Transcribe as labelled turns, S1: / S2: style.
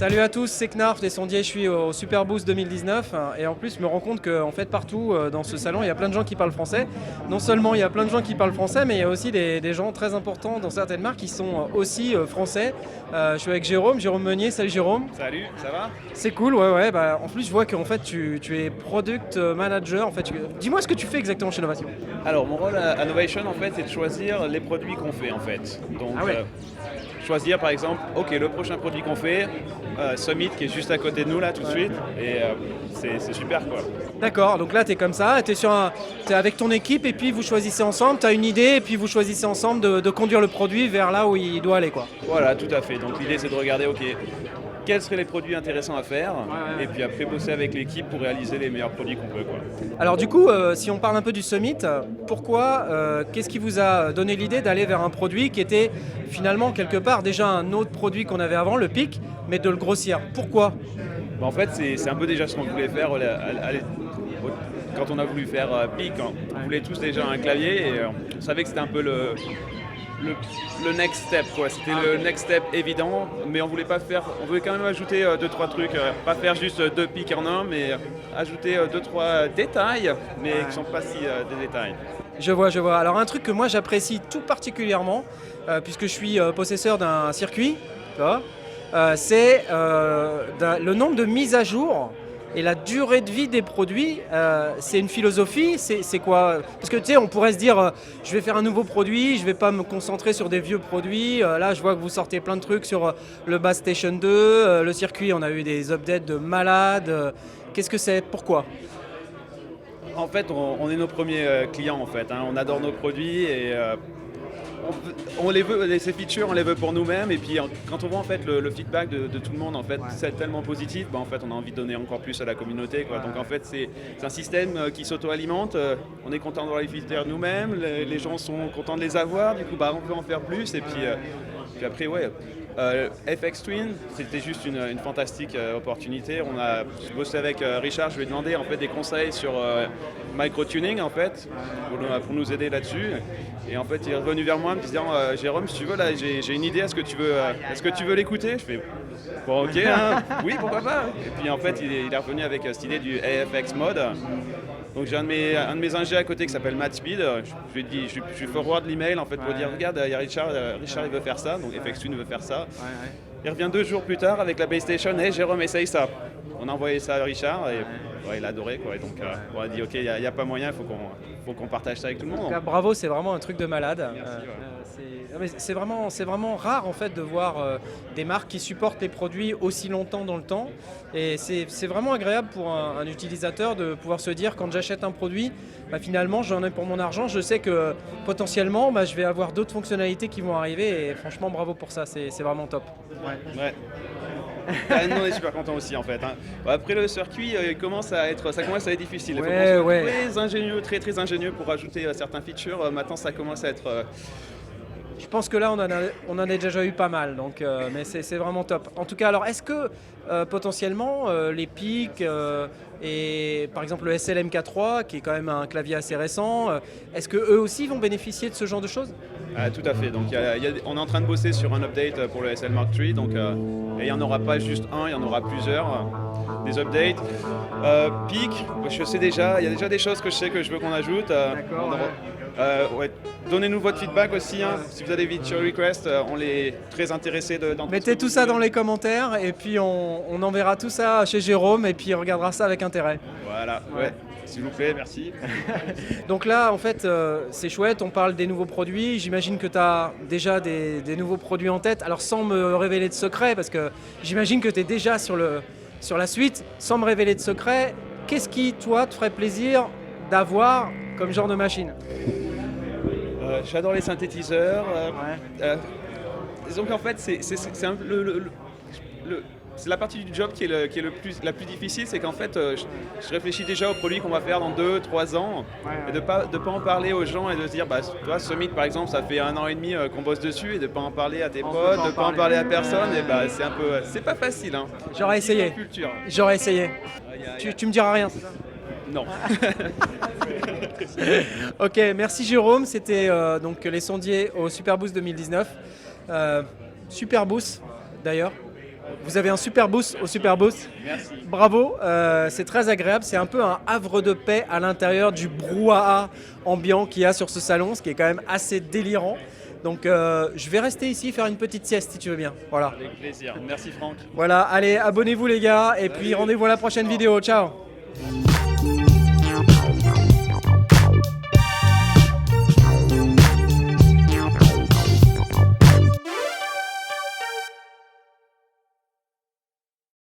S1: Salut à tous, c'est Knarf des sondiers, je suis au Superboost 2019 et en plus je me rends compte qu'en fait partout dans ce salon il y a plein de gens qui parlent français. Non seulement il y a plein de gens qui parlent français mais il y a aussi des gens très importants dans certaines marques qui sont aussi français. Je suis avec Jérôme Meunier, salut Jérôme.
S2: Salut, ça va?
S1: C'est cool, ouais. Bah, en plus je vois qu'en fait tu es product manager. En fait, dis-moi ce que tu fais exactement chez Novation.
S2: Alors mon rôle à Novation en fait c'est de choisir les produits qu'on fait en fait. Donc
S1: Ah ouais.
S2: choisir par exemple, ok le prochain produit qu'on fait, Summit qui est juste à côté de nous là tout de suite et c'est super quoi.
S1: D'accord, donc là tu es comme ça, tu es avec ton équipe et puis vous choisissez ensemble, tu as une idée et puis vous choisissez ensemble de conduire le produit vers là où il doit aller quoi.
S2: Voilà tout à fait, donc l'idée c'est de regarder ok quels seraient les produits intéressants à faire et puis après bosser avec l'équipe pour réaliser les meilleurs produits qu'on peut quoi.
S1: Alors du coup, si on parle un peu du Summit, pourquoi, qu'est-ce qui vous a donné l'idée d'aller vers un produit qui était finalement quelque part déjà un autre produit qu'on avait avant, le PIC, mais de le grossir? Pourquoi?
S2: En fait c'est un peu déjà ce qu'on voulait faire quand on a voulu faire PIC, on voulait tous déjà un clavier et on savait que c'était un peu le next step quoi, c'était le next step évident, mais on voulait quand même ajouter 2-3 trucs, pas faire juste 2 pics en un, mais ajouter 2-3 détails, mais qui sont pas si des détails.
S1: Je vois. Alors un truc que moi j'apprécie tout particulièrement, puisque je suis possesseur d'un circuit, tu vois, c'est le nombre de mises à jour et la durée de vie des produits. C'est une philosophie, c'est quoi? Parce que tu sais, on pourrait se dire, je vais faire un nouveau produit, je vais pas me concentrer sur des vieux produits. Là, je vois que vous sortez plein de trucs sur le Bass Station 2, le circuit, on a eu des updates de malades. Qu'est-ce que c'est? Pourquoi?
S2: En fait, on est nos premiers clients en fait, hein. On adore nos produits et on les veut, ces features, on les veut pour nous-mêmes et puis quand on voit en fait le feedback de tout le monde en fait, c'est tellement positif, en fait on a envie de donner encore plus à la communauté quoi. Donc en fait c'est un système qui s'auto-alimente, on est content d'avoir les features nous-mêmes, les gens sont contents de les avoir, du coup on peut en faire plus et puis après FX Twin, c'était juste une fantastique opportunité. On a bossé avec Richard, je lui ai demandé en fait des conseils sur micro-tuning en fait, pour nous aider là-dessus. Et en fait, il est revenu vers moi en me disant Jérôme, si tu veux, là, j'ai une idée, est-ce que tu veux l'écouter? Je fais bon, ok, hein, oui, pourquoi pas. Et puis en fait, il est revenu avec cette idée du AFX mode. Donc j'ai un de mes ingés à côté qui s'appelle Matt Speed. Je lui ai dit, je forward l'email en fait pour dire regarde, il y a Richard il veut faire ça, donc FX Twin veut faire ça. Il revient 2 jours plus tard avec la base station, hey Jérôme, essaye ça. On a envoyé ça à Richard et il a adoré quoi. Et donc on a dit ok, il n'y a pas moyen, il faut qu'on partage ça avec tout le monde.
S1: En tout cas, bravo, c'est vraiment un truc de malade. C'est vraiment rare en fait de voir des marques qui supportent les produits aussi longtemps dans le temps. Et c'est vraiment agréable pour un utilisateur de pouvoir se dire quand j'achète un produit, finalement j'en ai pour mon argent, je sais que potentiellement je vais avoir d'autres fonctionnalités qui vont arriver et franchement bravo pour ça, c'est vraiment top.
S2: Ouais. Nous on est super contents aussi en fait, hein. Après le circuit ça commence à être difficile. Il faut qu'on soit très ingénieux, très ingénieux pour ajouter certains features. Maintenant ça commence à être
S1: Je pense que là, on en a déjà eu pas mal, donc, mais c'est vraiment top. En tout cas, alors, est-ce que potentiellement les PIC et par exemple le SLMK3, qui est quand même un clavier assez récent, est-ce que eux aussi vont bénéficier de ce genre de choses?
S2: Tout à fait. Donc, on est en train de bosser sur un update pour le SL Mark III. Donc, et il n'y en aura pas juste un, il y en aura plusieurs. Des updates. PIC, je sais déjà, il y a déjà des choses que je sais que je veux qu'on ajoute.
S1: D'accord.
S2: Donnez-nous votre feedback aussi, hein. Si vous avez des feature requests, on est très intéressés d'entendre.
S1: Mettez tout ça dans les commentaires et puis on enverra tout ça chez Jérôme et puis il regardera ça avec intérêt.
S2: Voilà, ouais. S'il vous plaît, merci.
S1: Donc là, en fait, c'est chouette, on parle des nouveaux produits. J'imagine que tu as déjà des nouveaux produits en tête. Alors sans me révéler de secret, parce que j'imagine que tu es déjà sur la suite, sans me révéler de secret, qu'est-ce qui, toi, te ferait plaisir d'avoir comme genre de machine?
S2: J'adore les synthétiseurs. Donc en fait, c'est la partie du job qui est la plus difficile, c'est qu'en fait, je réfléchis déjà aux produits qu'on va faire dans 2-3 ans, et de pas en parler aux gens et de se dire, toi, Summit par exemple, ça fait 1 an et demi qu'on bosse dessus, et de pas en parler à tes potes, de pas en parler à personne, et c'est pas facile, hein.
S1: J'aurais essayé. Tu me diras rien, c'est ça?
S2: Non.
S1: Ok, merci Jérôme, c'était donc les sondiers au Superboost 2019. Superboost d'ailleurs. Vous avez un super boost au Super Boost.
S2: Merci.
S1: Bravo, c'est très agréable. C'est un peu un havre de paix à l'intérieur du brouhaha ambiant qu'il y a sur ce salon, ce qui est quand même assez délirant. Donc je vais rester ici, faire une petite sieste si tu veux bien. Voilà.
S2: Avec plaisir. Merci Franck.
S1: Voilà, allez, abonnez-vous les gars, et puis rendez-vous à la prochaine vidéo. Ciao.